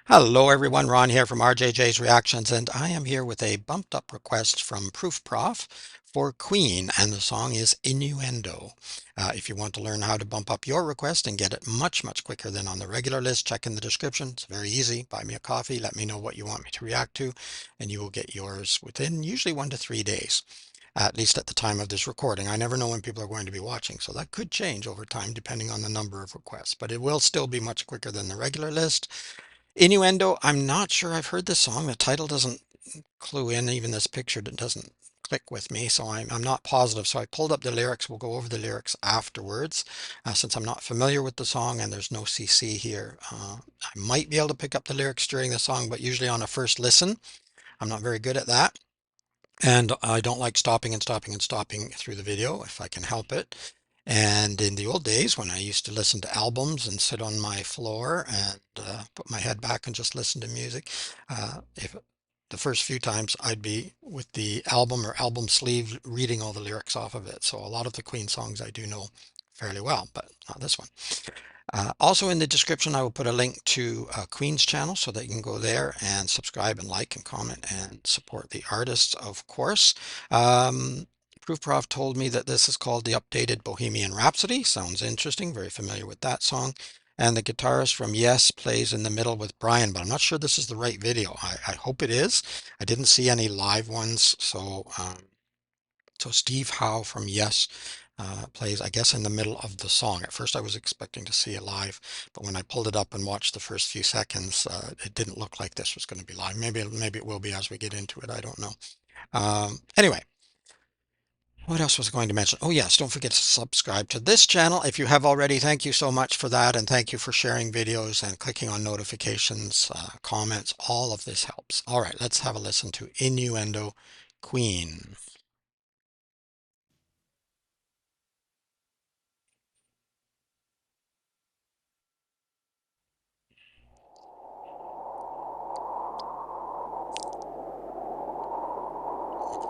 Hello everyone, Ron here from RJJ's Reactions, and I am here with a bumped up request from Proof Prof for Queen, and the song is Innuendo. If you want to learn how to bump up your request and get it much quicker than on the regular list, check in the description. It's very easy. Buy me a coffee, let me know what you want me to react to, and you will get yours within usually 1 to 3 days, at least at the time of this recording. I never know when people are going to be watching, so that could change over time depending on the number of requests, but it will still be much quicker than the regular list. Innuendo, I'm not sure I've heard this song. The title doesn't clue in, even this picture doesn't click with me, so I'm not positive. So I pulled up the lyrics. We'll go over the lyrics afterwards, since I'm not familiar with the song and there's no CC here. I might be able to pick up the lyrics during the song, but usually on a first listen. I'm not very good at that. And I don't like stopping and stopping and stopping through the video if I can help it. And in the old days when I used to listen to albums and sit on my floor and put my head back and just listen to music, if the first few times I'd be with the album or album sleeve reading all the lyrics off of it. So a lot of the Queen songs I do know fairly well, but not this one. Also in the description, I will put a link to Queen's channel so that you can go there and subscribe and like and comment and support the artists, of course. Proof Prof told me that this is called the updated Bohemian Rhapsody. Sounds interesting. Very familiar with that song. And the guitarist from Yes plays in the middle with Brian, but I'm not sure this is the right video. I hope it is. I didn't see any live ones, so Steve Howe from Yes plays, I guess, in the middle of the song. At first I was expecting to see it live, but when I pulled it up and watched the first few seconds, it didn't look like this was going to be live. Maybe it will be as we get into it. I don't know. Anyway, what else was I going to mention? Oh yes, don't forget to subscribe to this channel if you have already. Thank you so much for that, and thank you for sharing videos and clicking on notifications, comments. All of this helps. All right, let's have a listen to Innuendo, Queen.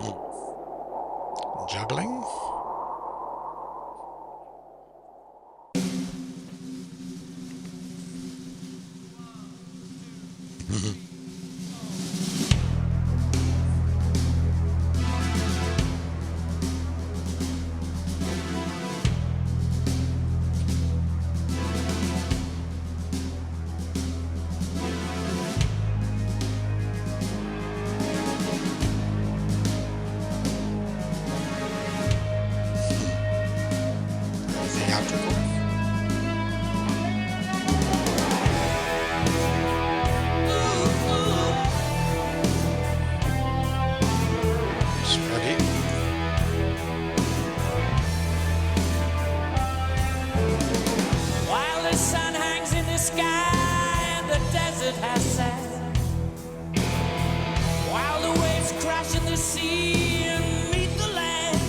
Hmm. Juggling? Theatrical? Spready? While the sun hangs in the sky and the desert has sand, while the waves crash in the sea and meet the land,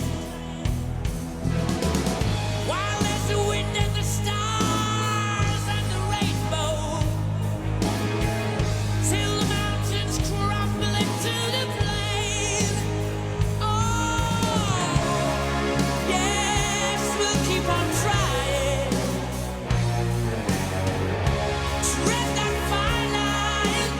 while there's the wind and the stars and the rainbow, till the mountains crumble into the plain. Oh, yes, we'll keep on trying. Tread that fine line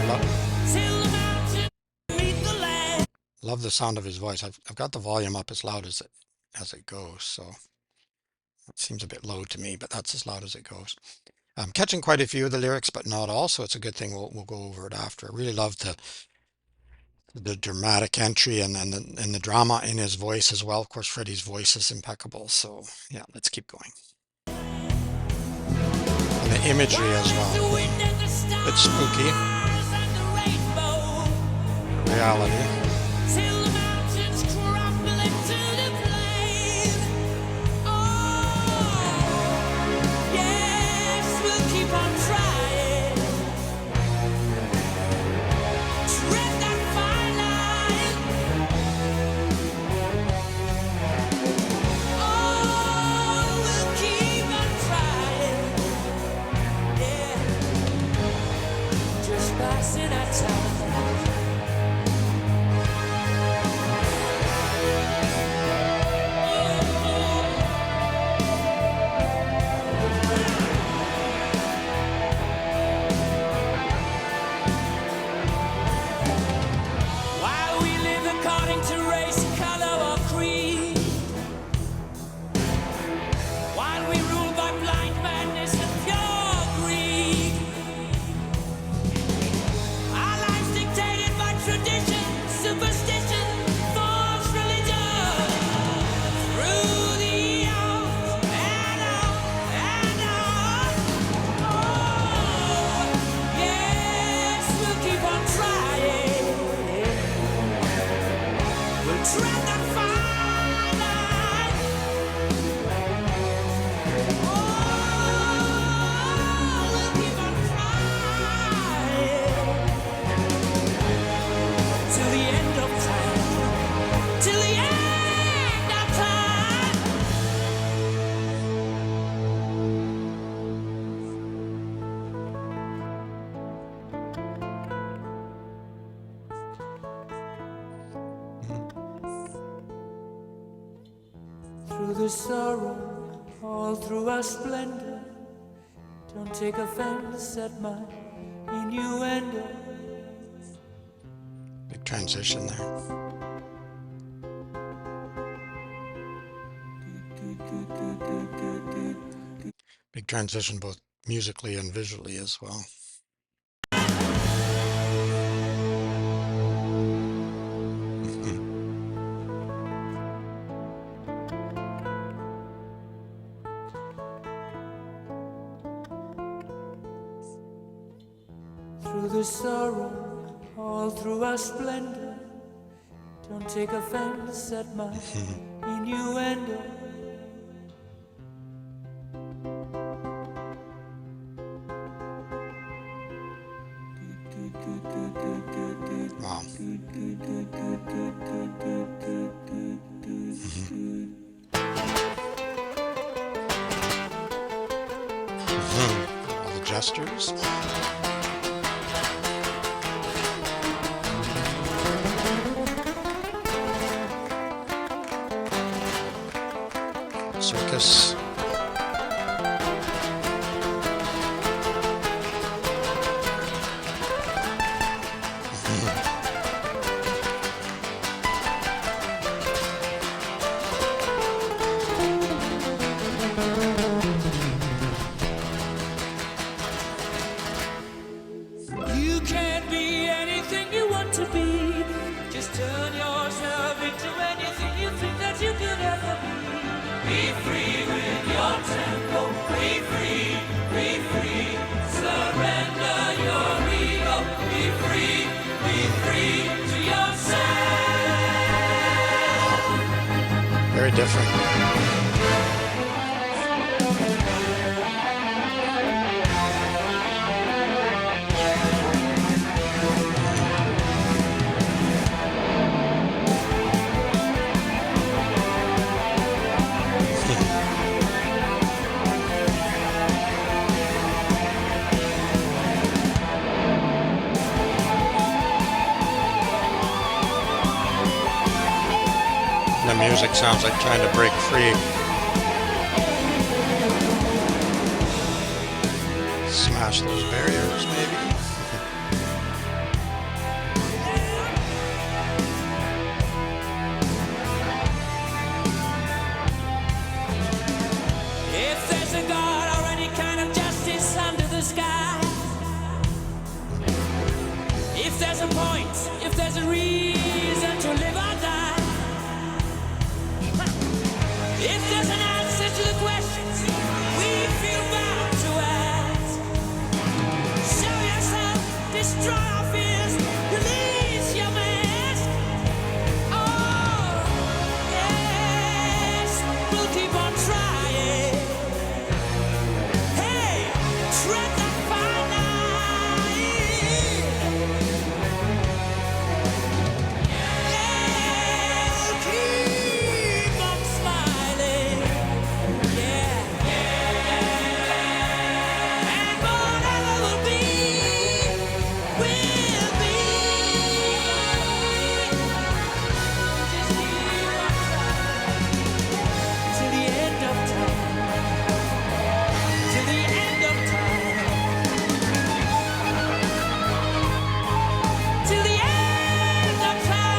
Love, till the mountains meet the land. love the sound of his voice. I've got the volume up as loud as it goes, so it seems a bit low to me, but that's as loud as it goes. I'm catching quite a few of the lyrics, but not all, so it's a good thing. We'll go over it after. I really love the dramatic entry and the drama in his voice as well. Of course, Freddie's voice is impeccable, so yeah, let's keep going. And the imagery as There's the well. wind and the Bit spooky. stars and the rainbow, Reality. till the mountains crumble into the plain. Oh, yes, we'll keep on trying. Tread that fine line. Oh, we'll keep on trying. Yeah, just passing our time. through the sorrow, all through our splendor. Don't take offense at my innuendo. Big transition there. Big transition both musically and visually as well. Through the sorrow, all through our splendor. Don't take offense at my innuendo. Wow. All the gestures. Circus. You can be anything you want to be. Just turn yourself into anything you think that you could ever be. Be free with your tempo. Be free, be free. Surrender your ego. Be free to yourself. Very different. The music sounds like trying to break free. Smash those barriers, maybe. If there's a God or any kind of justice under the sky, if there's a point, if there's a reason to live or die, if there's an answer to the questions we feel bound to ask, show yourself, destroy our fears, release your mask. Oh, yes, we'll keep on trying. Hey, tread that fine line. Yeah, keep on smiling. Yeah, and whatever will be, will be. Just keep on trying till the end of time. Till the end of time. Till the end of time.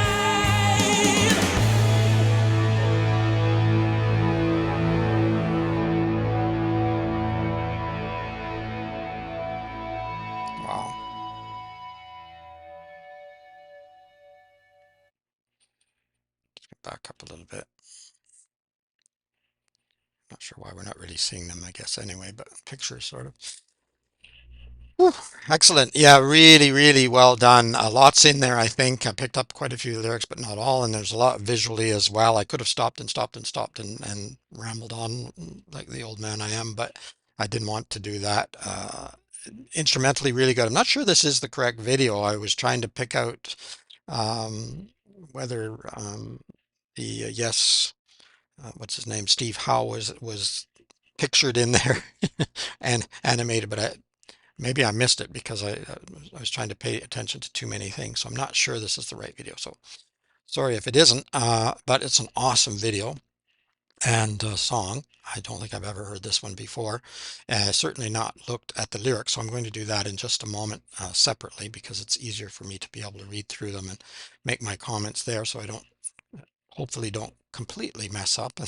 Wow. Back up a little bit. Not sure why we're not really seeing them, I guess, anyway, but pictures sort of. Whew. Excellent. Yeah, really, really well done. Lots in there, I think. I picked up quite a few lyrics, but not all, and there's a lot visually as well. I could have stopped and stopped and stopped and rambled on like the old man I am, but I didn't want to do that. Instrumentally, really good. I'm not sure this is the correct video. I was trying to pick out um, whether the yes, what's his name, Steve Howe was pictured in there and animated, but maybe I missed it because I was trying to pay attention to too many things. So I'm not sure this is the right video. So sorry if it isn't, but it's an awesome video. and song. I don't think I've ever heard this one before. Certainly not looked at the lyrics, so I'm going to do that in just a moment separately because it's easier for me to be able to read through them and make my comments there so I don't, hopefully don't completely mess up.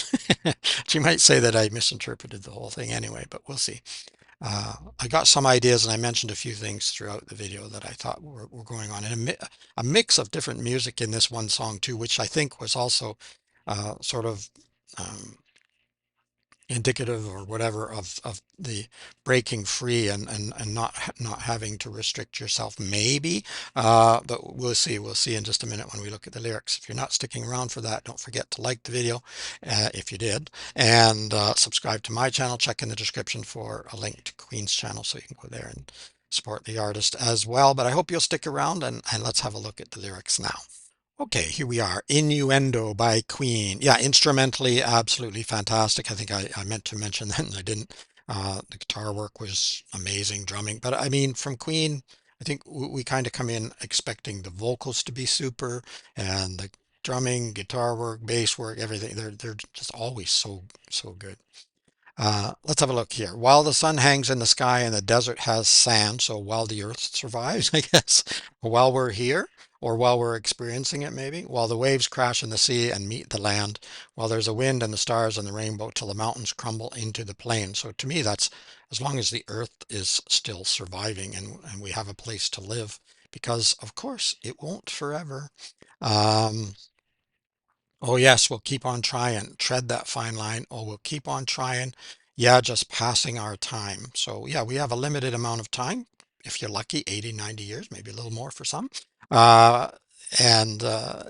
She might say that I misinterpreted the whole thing anyway, but we'll see. I got some ideas and I mentioned a few things throughout the video that I thought were going on, and a mix of different music in this one song too, which I think was also sort of um, indicative or whatever of the breaking free and not having to restrict yourself maybe, but we'll see in just a minute when we look at the lyrics. If you're not sticking around for that, don't forget to like the video if you did, and subscribe to my channel. Check in the description for a link to Queen's channel so you can go there and support the artist as well. But I hope you'll stick around, and let's have a look at the lyrics now. Okay, here we are. Innuendo by Queen. Yeah, instrumentally, absolutely fantastic. I think I meant to mention that and I didn't. The guitar work was amazing, drumming. But I mean, from Queen, I think we kind of come in expecting the vocals to be super and the drumming, guitar work, bass work, everything. They're just always so good. Let's have a look here. While the sun hangs in the sky and the desert has sand, so while the earth survives, I guess, while we're here, or while we're experiencing it, maybe, while the waves crash in the sea and meet the land, while there's a wind and the stars and the rainbow, till the mountains crumble into the plain. So to me, that's as long as the earth is still surviving and we have a place to live, because of course it won't forever. Um, Oh, yes, we'll keep on trying. Tread that fine line. Oh, we'll keep on trying. Yeah, just passing our time. So, yeah, we have a limited amount of time. If you're lucky, 80, 90 years, maybe a little more for some. Uh, and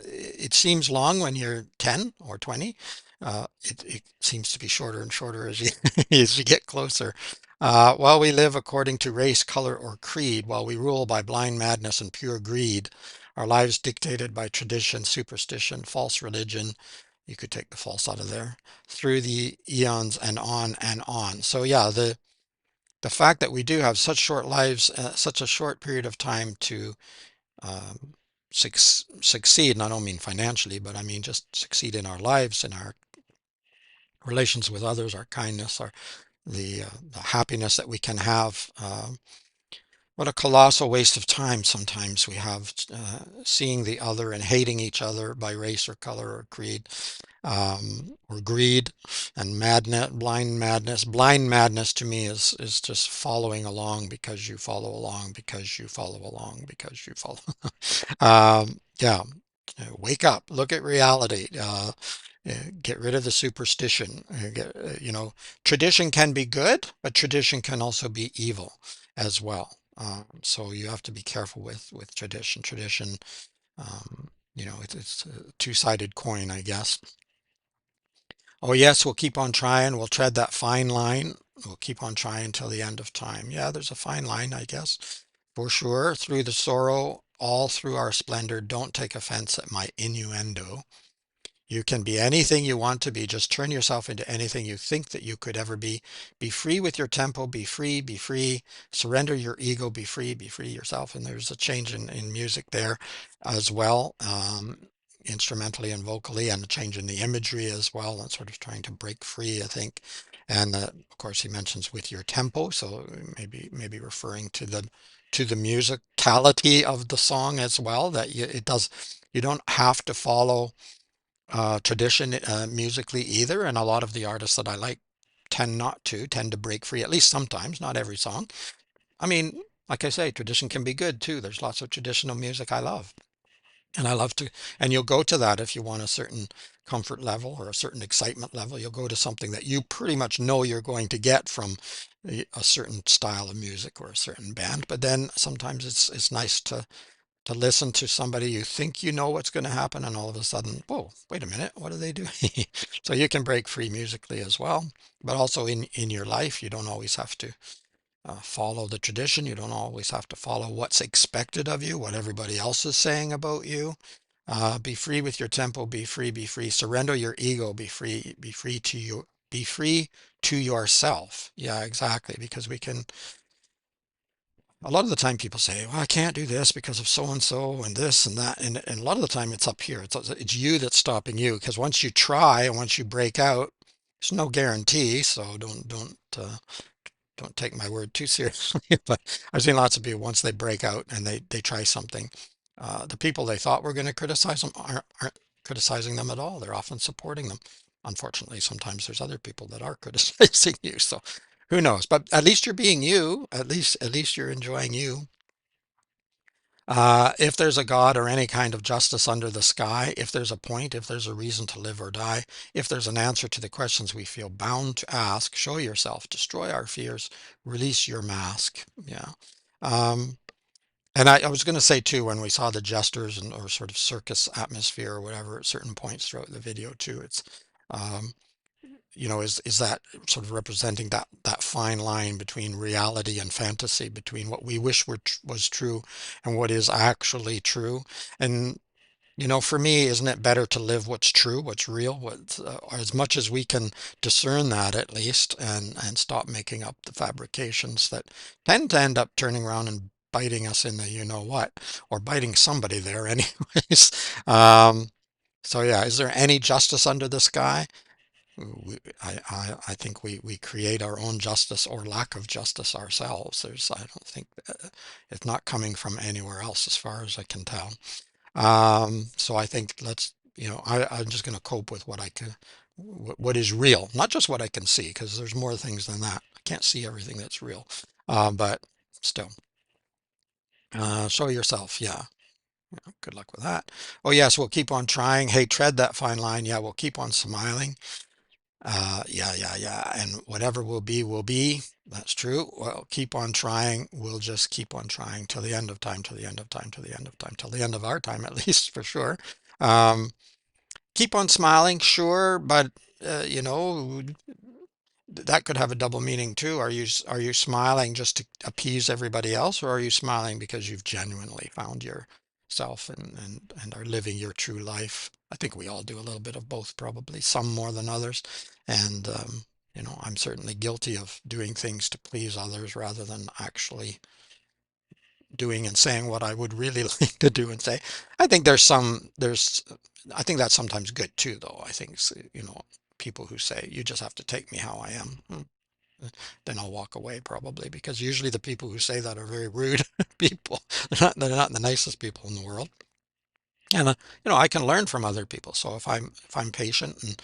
it seems long when you're 10 or 20. It seems to be shorter and shorter as you as you get closer. While we live according to race, color, or creed, while we rule by blind madness and pure greed, our lives dictated by tradition, superstition, false religion. You could take the false out of there. Through the eons and on and on. So yeah, the fact that we do have such short lives, such a short period of time to um, succeed, and I don't mean financially, but I mean just succeed in our lives, in our relations with others, our kindness, our the happiness that we can have. What a colossal waste of time sometimes we have seeing the other and hating each other by race or color or creed, or greed and madness, blind madness. Blind madness to me is just following along because you follow along because you follow along because you follow. Yeah, wake up, look at reality. Get rid of the superstition. Tradition can be good, but tradition can also be evil as well. So you have to be careful with tradition. Tradition, it's a two-sided coin, I guess. Oh yes, we'll keep on trying. We'll tread that fine line. We'll keep on trying till the end of time. Yeah, there's a fine line, I guess, for sure. Through the sorrow, all through our splendor, don't take offense at my innuendo. You can be anything you want to be. Just turn yourself into anything you think that you could ever be. Be free with your tempo. Be free. Be free. Surrender your ego. Be free. Be free yourself. And there's a change in music there as well, instrumentally and vocally, and a change in the imagery as well, and sort of trying to break free, I think. And of course, he mentions with your tempo, so maybe referring to the musicality of the song as well. That it does. You don't have to follow tradition musically either, and a lot of the artists that I like tend to break free, at least sometimes, not every song. I mean, like I say, tradition can be good too. There's lots of traditional music I love, and I love to, and you'll go to that if you want a certain comfort level or a certain excitement level. You'll go to something that you pretty much know you're going to get from a certain style of music or a certain band. But then sometimes it's nice to listen to somebody you think you know what's going to happen, and all of a sudden, whoa, wait a minute, what do they do? So you can break free musically as well, but also in your life, you don't always have to follow the tradition. You don't always have to follow what's expected of you, what everybody else is saying about you. Be free with your tempo. Be free. Be free. Surrender your ego. Be free. Be free to you. Be free to yourself. Yeah, exactly. Because we can a lot of the time people say, well, I can't do this because of so and so and this and that. And a lot of the time it's up here. It's you that's stopping you. Because once you try and once you break out, There's no guarantee, so don't take my word too seriously. But I've seen lots of people once they break out and they try something, the people they thought were going to criticize them aren't criticizing them at all. They're often supporting them. Unfortunately, sometimes there's other people that are criticizing you. So who knows? But at least you're being you. At least you're enjoying you. If there's a God or any kind of justice under the sky, if there's a point, if there's a reason to live or die, if there's an answer to the questions we feel bound to ask, show yourself, destroy our fears, release your mask. Yeah. Um, and I was going to say too, when we saw the jesters and or sort of circus atmosphere or whatever at certain points throughout the video too, it's um, is that sort of representing that fine line between reality and fantasy, between what we wish was true and what is actually true. And for me, isn't it better to live what's true, what's real, as much as we can discern that at least, and stop making up the fabrications that tend to end up turning around and biting us in the you know what, or biting somebody there anyways. So yeah, is there any justice under the sky? I think we create our own justice or lack of justice ourselves. I don't think it's not coming from anywhere else as far as I can tell. So I think I'm just going to cope with what I can, what is real, not just what I can see, because there's more things than that. I can't see everything that's real. But still, show yourself. Yeah. Good luck with that. Oh yes, we'll keep on trying. Hey, tread that fine line. Yeah, we'll keep on smiling. Yeah. And whatever will be, will be. That's true. Well, keep on trying. We'll just keep on trying till the end of time, till the end of time, till the end of time, till the end of our time, at least for sure. Um, keep on smiling, sure, but that could have a double meaning too. Are you smiling just to appease everybody else, or are you smiling because you've genuinely found yourself and are living your true life? I think we all do a little bit of both, probably some more than others. And I'm certainly guilty of doing things to please others rather than actually doing and saying what I would really like to do and say. I think I think that's sometimes good too, though. I think, people who say, you just have to take me how I am. Then I'll walk away probably, because usually the people who say that are very rude people. They're not the nicest people in the world. And I can learn from other people. So if I'm patient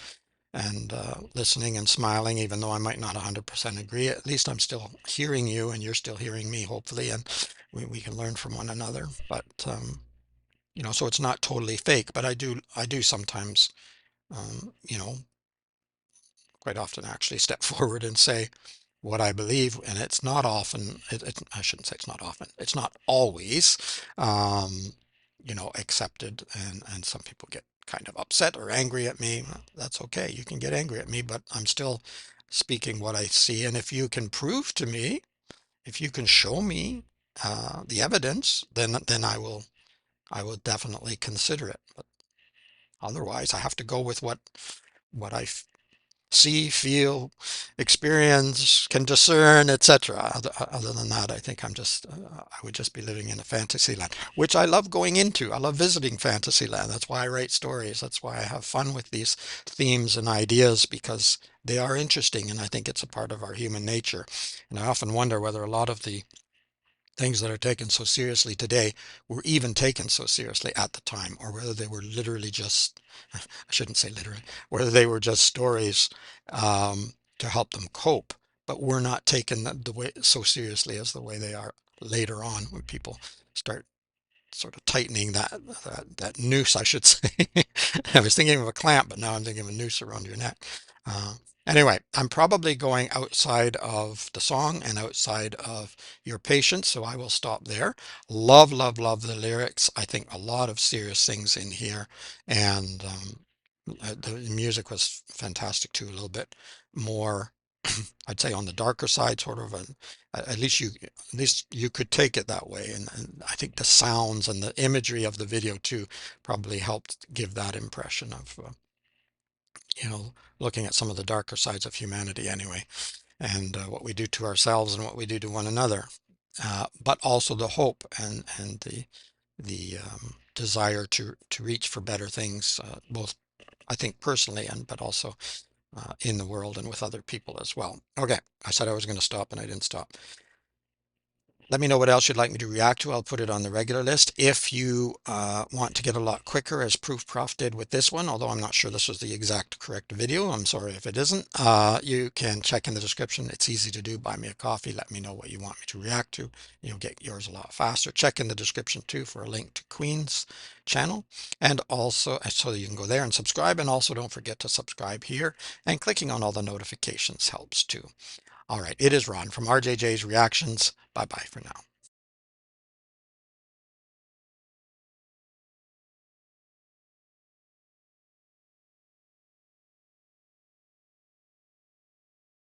and listening and smiling, even though I might not 100% agree, at least I'm still hearing you and you're still hearing me, hopefully, and we can learn from one another. But so it's not totally fake, but I do sometimes, quite often actually step forward and say what I believe, and it's not often, I shouldn't say it's not often, it's not always, um, accepted, and some people get kind of upset or angry at me. Well, that's okay. You can get angry at me, but I'm still speaking what I see. And if you can prove to me, if you can show me the evidence, then I will definitely consider it. But otherwise, I have to go with what I see, feel, experience, can discern, etc. Other than that, I think I would just be living in a fantasy land, which I love going into. I love visiting fantasy land. That's why I write stories. That's why I have fun with these themes and ideas, because they are interesting, and I think it's a part of our human nature. And I often wonder whether a lot of the things that are taken so seriously today were even taken so seriously at the time, or whether they were literally just, I shouldn't say literally, whether they were just stories to help them cope, but were not taken the way so seriously as the way they are later on, when people start sort of tightening that noose, I should say. I was thinking of a clamp, but now I'm thinking of a noose around your neck. Uh, anyway, I'm probably going outside of the song and outside of your patience, so I will stop there. Love, love, love the lyrics. I think a lot of serious things in here, and the music was fantastic too. A little bit more, I'd say, on the darker side, sort of at least you could take it that way. And I think the sounds and the imagery of the video too probably helped give that impression of, looking at some of the darker sides of humanity anyway, and what we do to ourselves and what we do to one another. But also the hope and the desire to reach for better things, both I think personally, but also in the world and with other people as well. Okay, I said I was going to stop and I didn't stop. Let me know what else you'd like me to react to. I'll put it on the regular list. If you want to get a lot quicker, as Proof Prof did with this one, although I'm not sure this was the exact correct video, I'm sorry if it isn't, you can check in the description. It's easy to do. Buy me a coffee. Let me know what you want me to react to. You'll get yours a lot faster. Check in the description too for a link to Queen's channel, and also so you can go there and subscribe. And also don't forget to subscribe here, and clicking on all the notifications helps too. All right, it is Ron from RJJ's Reactions. Bye bye for now.